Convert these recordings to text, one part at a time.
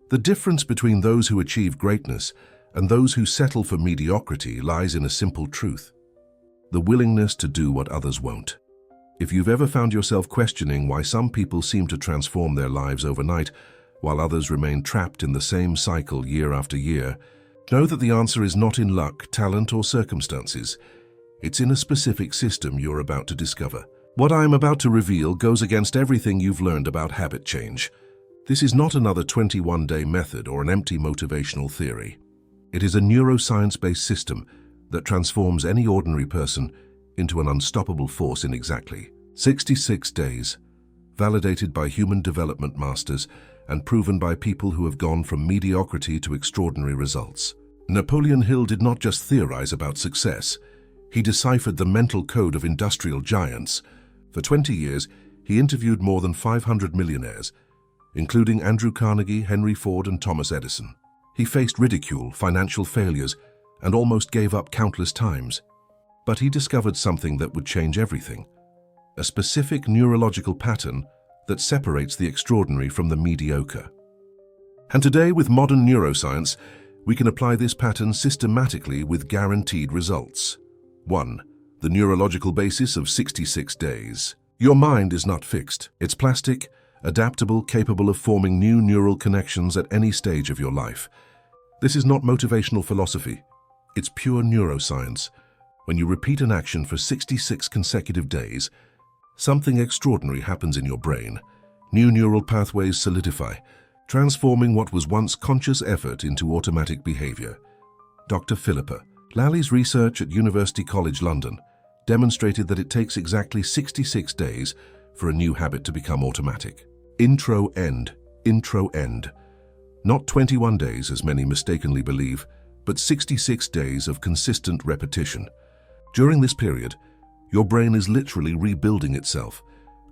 The difference between those who achieve greatness and those who settle for mediocrity lies in a simple truth: the willingness to do what others won't. If you've ever found yourself questioning why some people seem to transform their lives overnight, while others remain trapped in the same cycle year after year, know that the answer is not in luck, talent, or circumstances. It's in a specific system you're about to discover. What I am about to reveal goes against everything you've learned about habit change. This is not another 21-day method or an empty motivational theory. It is a neuroscience-based system that transforms any ordinary person into an unstoppable force in exactly 66 days, validated by human development masters and proven by people who have gone from mediocrity to extraordinary results. Napoleon Hill did not just theorize about success. He deciphered the mental code of industrial giants. For 20 years, he interviewed more than 500 millionaires, including Andrew Carnegie, Henry Ford, and Thomas Edison. He faced ridicule, financial failures, and almost gave up countless times. But he discovered something that would change everything: a specific neurological pattern that separates the extraordinary from the mediocre. And today, with modern neuroscience, we can apply this pattern systematically with guaranteed results. 1. The neurological basis of 66 days. Your mind is not fixed. It's plastic, adaptable, capable of forming new neural connections at any stage of your life. This is not motivational philosophy. It's pure neuroscience. When you repeat an action for 66 consecutive days, something extraordinary happens in your brain. New neural pathways solidify, transforming what was once conscious effort into automatic behavior. Dr. Philippa Lally's research at University College London demonstrated that it takes exactly 66 days for a new habit to become automatic. Intro end. Not 21 days, as many mistakenly believe, but 66 days of consistent repetition. During this period, your brain is literally rebuilding itself,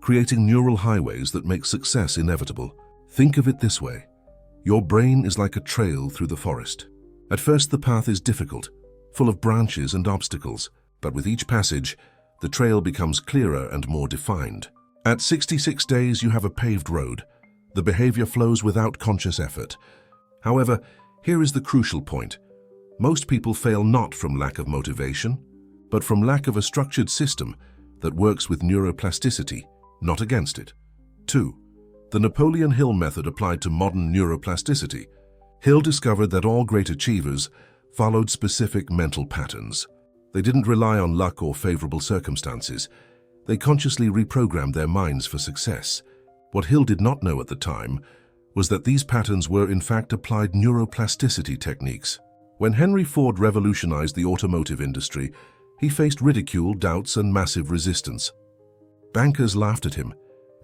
creating neural highways that make success inevitable. Think of it this way: your brain is like a trail through the forest. At first, the path is difficult, full of branches and obstacles, but with each passage, the trail becomes clearer and more defined. At 66 days, you have a paved road. The behavior flows without conscious effort. However, here is the crucial point. Most people fail not from lack of motivation, but from lack of a structured system that works with neuroplasticity, not against it. 2. The Napoleon Hill method applied to modern neuroplasticity. Hill discovered that all great achievers followed specific mental patterns. They didn't rely on luck or favorable circumstances. They consciously reprogrammed their minds for success. What Hill did not know at the time was that these patterns were in fact applied neuroplasticity techniques. When Henry Ford revolutionized the automotive industry, he faced ridicule, doubts, and massive resistance. Bankers laughed at him,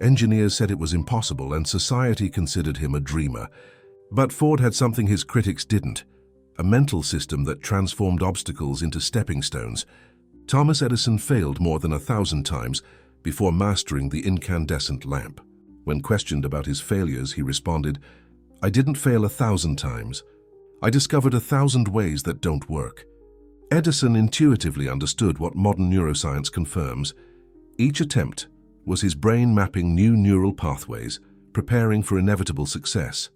engineers said it was impossible, and society considered him a dreamer. But Ford had something his critics didn't: a mental system that transformed obstacles into stepping stones. Thomas Edison failed more than 1,000 times before mastering the incandescent lamp. When questioned about his failures, he responded, "I didn't fail 1,000 times. I discovered 1,000 ways that don't work." Edison intuitively understood what modern neuroscience confirms. Each attempt was his brain mapping new neural pathways, preparing for inevitable success.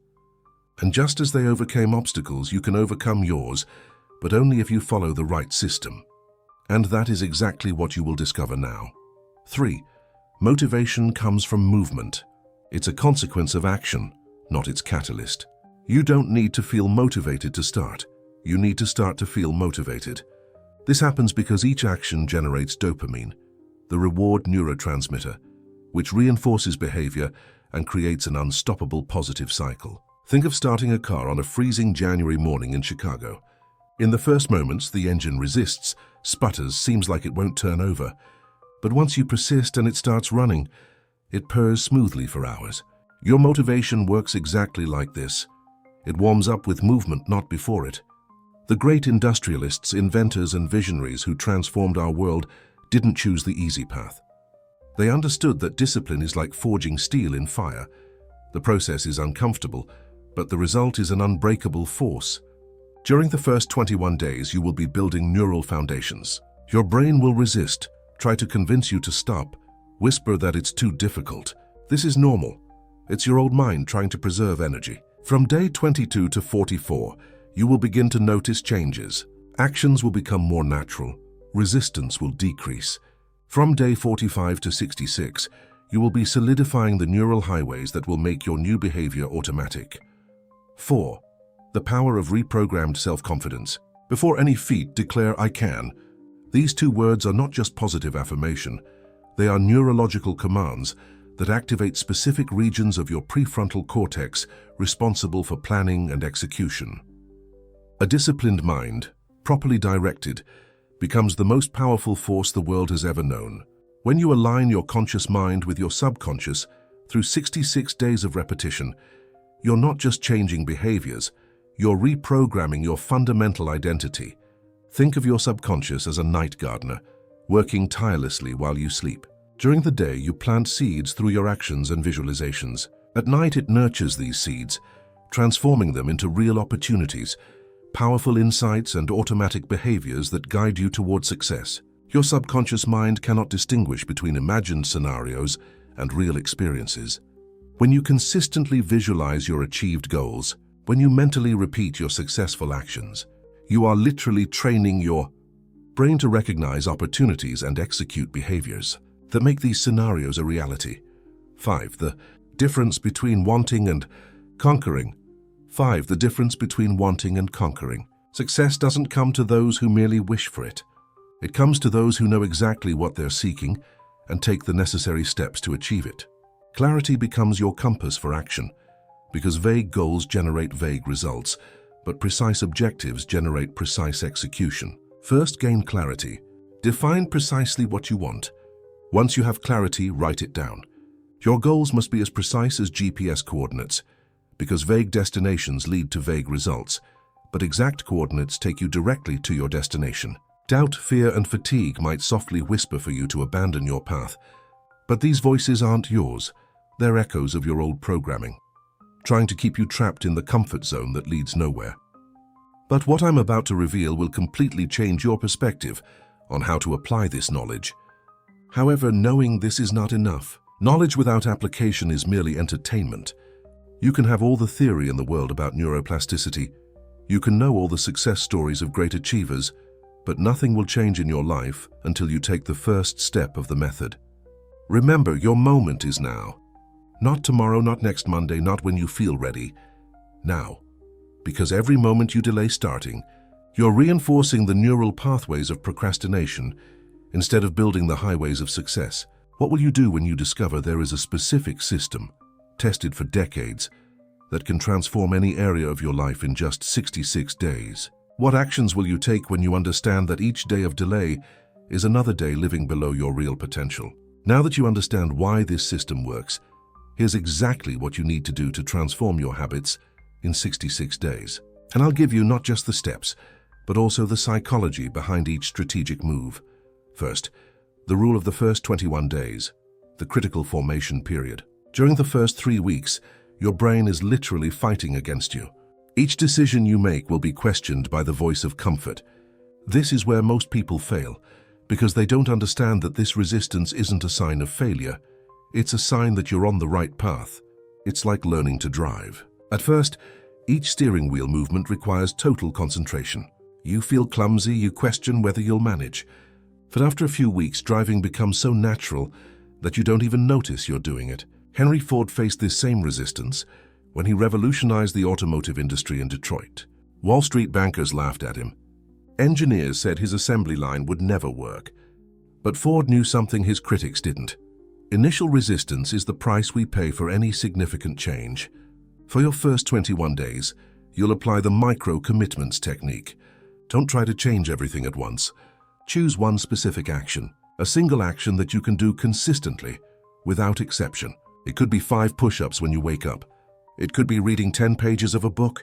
And just as they overcame obstacles, you can overcome yours, but only if you follow the right system. And that is exactly what you will discover now. 3. Motivation comes from movement. It's a consequence of action, not its catalyst. You don't need to feel motivated to start. You need to start to feel motivated. This happens because each action generates dopamine, the reward neurotransmitter, which reinforces behavior and creates an unstoppable positive cycle. Think of starting a car on a freezing January morning in Chicago. In the first moments, the engine resists, sputters, seems like it won't turn over. But once you persist and it starts running, it purrs smoothly for hours. Your motivation works exactly like this. It warms up with movement, not before it. The great industrialists, inventors, and visionaries who transformed our world didn't choose the easy path. They understood that discipline is like forging steel in fire. The process is uncomfortable, but the result is an unbreakable force. During the first 21 days, you will be building neural foundations. Your brain will resist, try to convince you to stop, whisper that it's too difficult. This is normal. It's your old mind trying to preserve energy. From day 22 to 44, you will begin to notice changes. Actions will become more natural. Resistance will decrease. From day 45 to 66, you will be solidifying the neural highways that will make your new behavior automatic. 4. The power of reprogrammed self-confidence. Before any feat, declare "I can." These two words are not just positive affirmation. They are neurological commands that activate specific regions of your prefrontal cortex responsible for planning and execution. A disciplined mind, properly directed, becomes the most powerful force the world has ever known. When you align your conscious mind with your subconscious through 66 days of repetition, you're not just changing behaviors, you're reprogramming your fundamental identity. Think of your subconscious as a night gardener, working tirelessly while you sleep. During the day, you plant seeds through your actions and visualizations. At night, it nurtures these seeds, transforming them into real opportunities, powerful insights and automatic behaviors that guide you toward success. Your subconscious mind cannot distinguish between imagined scenarios and real experiences. When you consistently visualize your achieved goals, when you mentally repeat your successful actions, you are literally training your brain to recognize opportunities and execute behaviors that make these scenarios a reality. 5. The difference between wanting and conquering. 5. The difference between wanting and conquering. Success doesn't come to those who merely wish for it. It comes to those who know exactly what they're seeking and take the necessary steps to achieve it. Clarity becomes your compass for action, because vague goals generate vague results, but precise objectives generate precise execution. First, gain clarity. Define precisely what you want. Once you have clarity, write it down. Your goals must be as precise as GPS coordinates, because vague destinations lead to vague results, but exact coordinates take you directly to your destination. Doubt, fear, and fatigue might softly whisper for you to abandon your path, but these voices aren't yours. They're echoes of your old programming, trying to keep you trapped in the comfort zone that leads nowhere. But what I'm about to reveal will completely change your perspective on how to apply this knowledge. However, knowing this is not enough. Knowledge without application is merely entertainment. You can have all the theory in the world about neuroplasticity. You can know all the success stories of great achievers, but nothing will change in your life until you take the first step of the method. Remember, your moment is now. Not tomorrow, not next Monday, not when you feel ready. Now. Because every moment you delay starting, you're reinforcing the neural pathways of procrastination instead of building the highways of success. What will you do when you discover there is a specific system, tested for decades, that can transform any area of your life in just 66 days? What actions will you take when you understand that each day of delay is another day living below your real potential? Now that you understand why this system works, here's exactly what you need to do to transform your habits in 66 days. And I'll give you not just the steps, but also the psychology behind each strategic move. First, the rule of the first 21 days, the critical formation period. During the first 3 weeks, your brain is literally fighting against you. Each decision you make will be questioned by the voice of comfort. This is where most people fail, because they don't understand that this resistance isn't a sign of failure. It's a sign that you're on the right path. It's like learning to drive. At first, each steering wheel movement requires total concentration. You feel clumsy, you question whether you'll manage. But after a few weeks, driving becomes so natural that you don't even notice you're doing it. Henry Ford faced this same resistance when he revolutionized the automotive industry in Detroit. Wall Street bankers laughed at him. Engineers said his assembly line would never work. But Ford knew something his critics didn't. Initial resistance is the price we pay for any significant change. For your first 21 days, you'll apply the micro-commitments technique. Don't try to change everything at once. Choose one specific action, a single action that you can do consistently, without exception. It could be 5 push-ups when you wake up. It could be reading 10 pages of a book.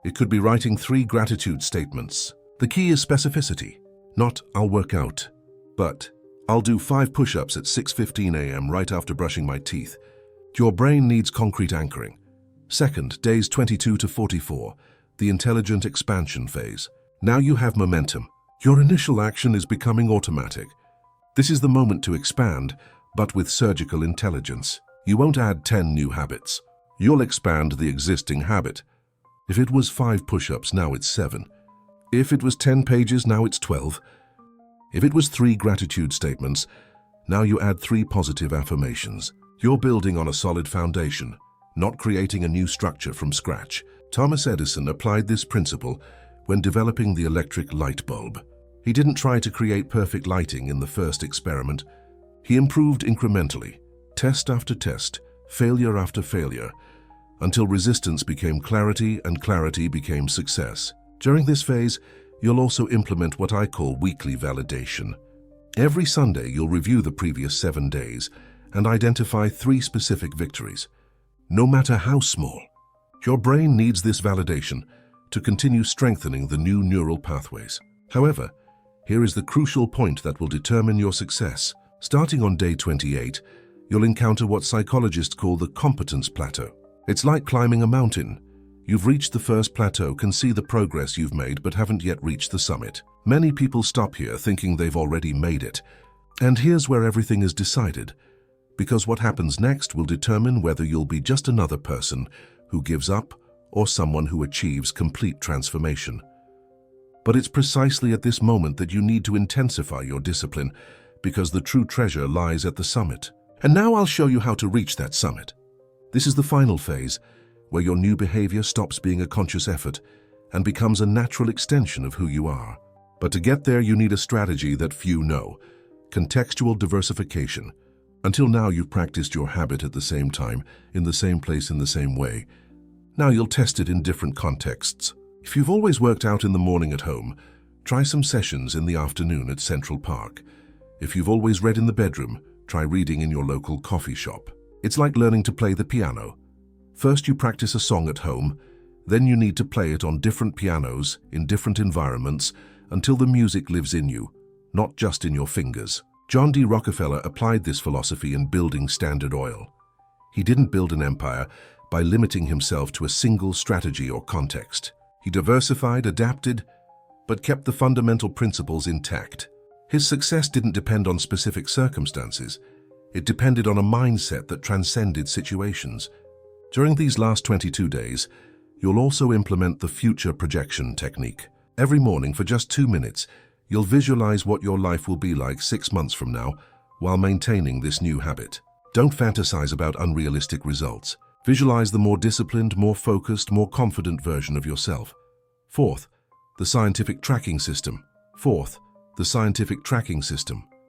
It could be writing 3 gratitude statements. The key is specificity, not "I'll work out," but "I'll do 5 push-ups at 6:15 a.m. right after brushing my teeth." Your brain needs concrete anchoring. Second, days 22 to 44, the intelligent expansion phase. Now you have momentum. Your initial action is becoming automatic. This is the moment to expand, but with surgical intelligence. You won't add 10 new habits. You'll expand the existing habit. If it was 5 push-ups, now it's 7. If it was 10 pages, now it's 12. If it was 3 gratitude statements, now you add 3 positive affirmations. You're building on a solid foundation, not creating a new structure from scratch. Thomas Edison applied this principle when developing the electric light bulb. He didn't try to create perfect lighting in the first experiment. He improved incrementally, test after test, failure after failure, until resistance became clarity and clarity became success. During this phase, you'll also implement what I call weekly validation. Every Sunday, you'll review the previous 7 days and identify 3 specific victories, no matter how small. Your brain needs this validation to continue strengthening the new neural pathways. However, here is the crucial point that will determine your success. Starting on day 28, you'll encounter what psychologists call the competence plateau. It's like climbing a mountain. You've reached the first plateau, can see the progress you've made, but haven't yet reached the summit. Many people stop here thinking they've already made it. And here's where everything is decided, because what happens next will determine whether you'll be just another person who gives up or someone who achieves complete transformation. But it's precisely at this moment that you need to intensify your discipline, because the true treasure lies at the summit. And now I'll show you how to reach that summit. This is the final phase, where your new behavior stops being a conscious effort and becomes a natural extension of who you are. But to get there, you need a strategy that few know: contextual diversification. Until now, you've practiced your habit at the same time, in the same place, in the same way. Now you'll test it in different contexts. If you've always worked out in the morning at home, try some sessions in the afternoon at Central Park. If you've always read in the bedroom, try reading in your local coffee shop. It's like learning to play the piano. First you practice a song at home, then you need to play it on different pianos, in different environments, until the music lives in you, not just in your fingers. John D. Rockefeller applied this philosophy in building Standard Oil. He didn't build an empire by limiting himself to a single strategy or context. He diversified, adapted, but kept the fundamental principles intact. His success didn't depend on specific circumstances. It depended on a mindset that transcended situations. During these last 22 days, you'll also implement the future projection technique. Every morning for just 2 minutes, you'll visualize what your life will be like 6 months from now while maintaining this new habit. Don't fantasize about unrealistic results. Visualize the more disciplined, more focused, more confident version of yourself. Fourth, the scientific tracking system.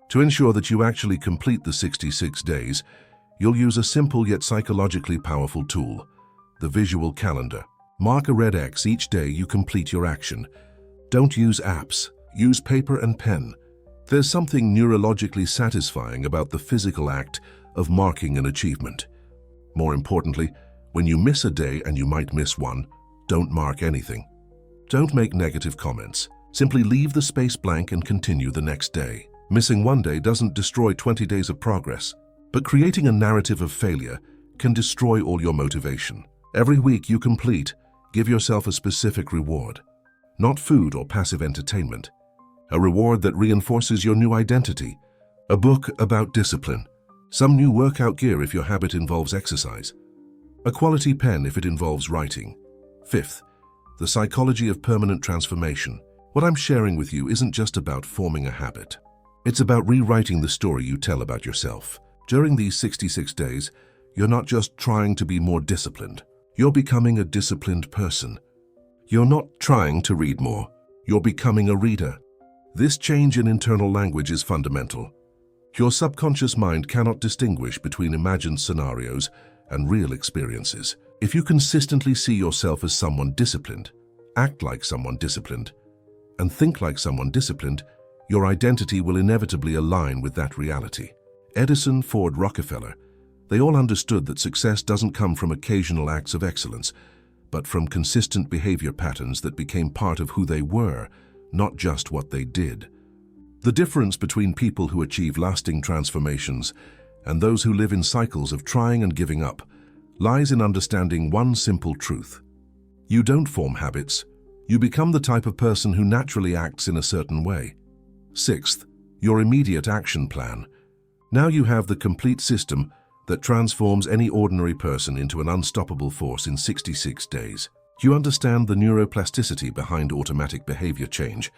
To ensure that you actually complete the 66 days, you'll use a simple yet psychologically powerful tool: the visual calendar. Mark a red X each day you complete your action. Don't use apps. Use paper and pen. There's something neurologically satisfying about the physical act of marking an achievement. More importantly, when you miss a day, and you might miss one, don't mark anything. Don't make negative comments. Simply leave the space blank and continue the next day. Missing one day doesn't destroy 20 days of progress, but creating a narrative of failure can destroy all your motivation. Every week you complete, give yourself a specific reward. Not food or passive entertainment. A reward that reinforces your new identity. A book about discipline. Some new workout gear if your habit involves exercise. A quality pen if it involves writing. Fifth, the psychology of permanent transformation. What I'm sharing with you isn't just about forming a habit. It's about rewriting the story you tell about yourself. During these 66 days, you're not just trying to be more disciplined. You're becoming a disciplined person. You're not trying to read more. You're becoming a reader. This change in internal language is fundamental. Your subconscious mind cannot distinguish between imagined scenarios and real experiences. If you consistently see yourself as someone disciplined, act like someone disciplined, and think like someone disciplined, your identity will inevitably align with that reality. Edison, Ford, Rockefeller, they all understood that success doesn't come from occasional acts of excellence, but from consistent behavior patterns that became part of who they were, not just what they did. The difference between people who achieve lasting transformations and those who live in cycles of trying and giving up lies in understanding one simple truth. You don't form habits. You become the type of person who naturally acts in a certain way. Sixth, your immediate action plan. Now you have the complete system that transforms any ordinary person into an unstoppable force in 66 days. You understand the neuroplasticity behind automatic behavior change.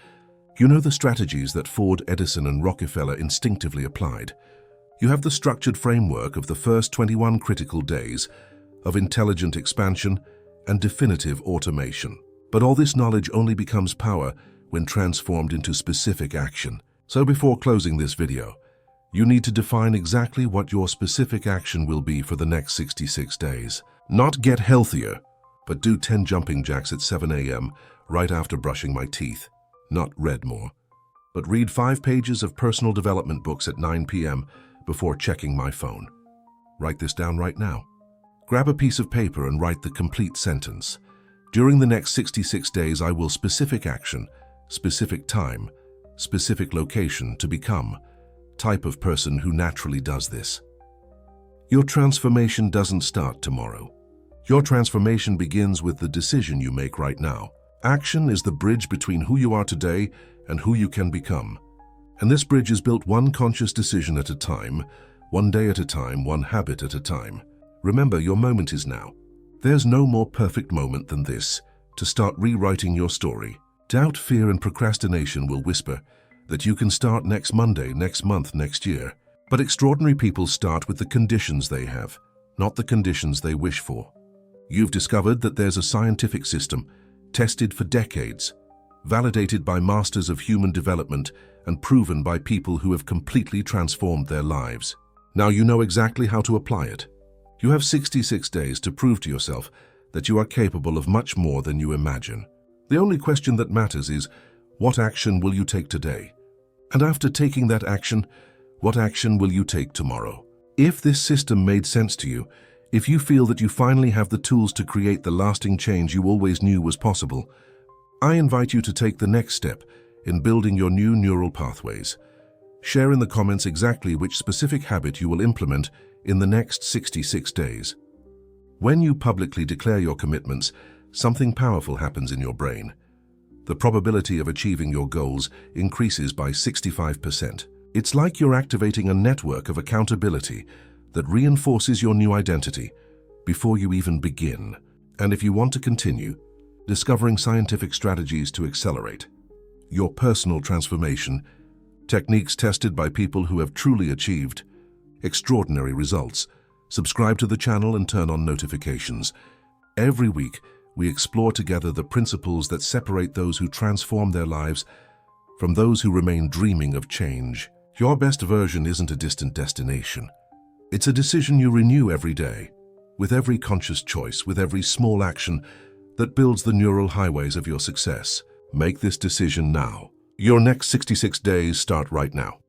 You know the strategies that Ford, Edison, and Rockefeller instinctively applied. You have the structured framework of the first 21 critical days of intelligent expansion and definitive automation. But all this knowledge only becomes power when transformed into specific action. So before closing this video, you need to define exactly what your specific action will be for the next 66 days. Not get healthier, but do 10 jumping jacks at 7 a.m. right after brushing my teeth. Not read more, but read 5 pages of personal development books at 9 p.m. before checking my phone. Write this down right now. Grab a piece of paper and write the complete sentence. During the next 66 days, I will specific action, specific time, specific location to become type of person who naturally does this. Your transformation doesn't start tomorrow. Your transformation begins with the decision you make right now. Action is the bridge between who you are today and who you can become. And this bridge is built one conscious decision at a time, one day at a time, one habit at a time. Remember, your moment is now. There's no more perfect moment than this to start rewriting your story. Doubt, fear, and procrastination will whisper that you can start next Monday, next month, next year. But extraordinary people start with the conditions they have, not the conditions they wish for. You've discovered that there's a scientific system, tested for decades, validated by masters of human development, and proven by people who have completely transformed their lives. Now you know exactly how to apply it. You have 66 days to prove to yourself that you are capable of much more than you imagine. The only question that matters is, what action will you take today? And after taking that action, what action will you take tomorrow? If this system made sense to you, if you feel that you finally have the tools to create the lasting change you always knew was possible, I invite you to take the next step in building your new neural pathways. Share in the comments exactly which specific habit you will implement in the next 66 days. When you publicly declare your commitments, something powerful happens in your brain. The probability of achieving your goals increases by 65%. It's like you're activating a network of accountability that reinforces your new identity before you even begin. And if you want to continue discovering scientific strategies to accelerate your personal transformation, techniques tested by people who have truly achieved extraordinary results, subscribe to the channel and turn on notifications. Every week, we explore together the principles that separate those who transform their lives from those who remain dreaming of change. Your best version isn't a distant destination. It's a decision you renew every day, with every conscious choice, with every small action that builds the neural highways of your success. Make this decision now. Your next 66 days start right now.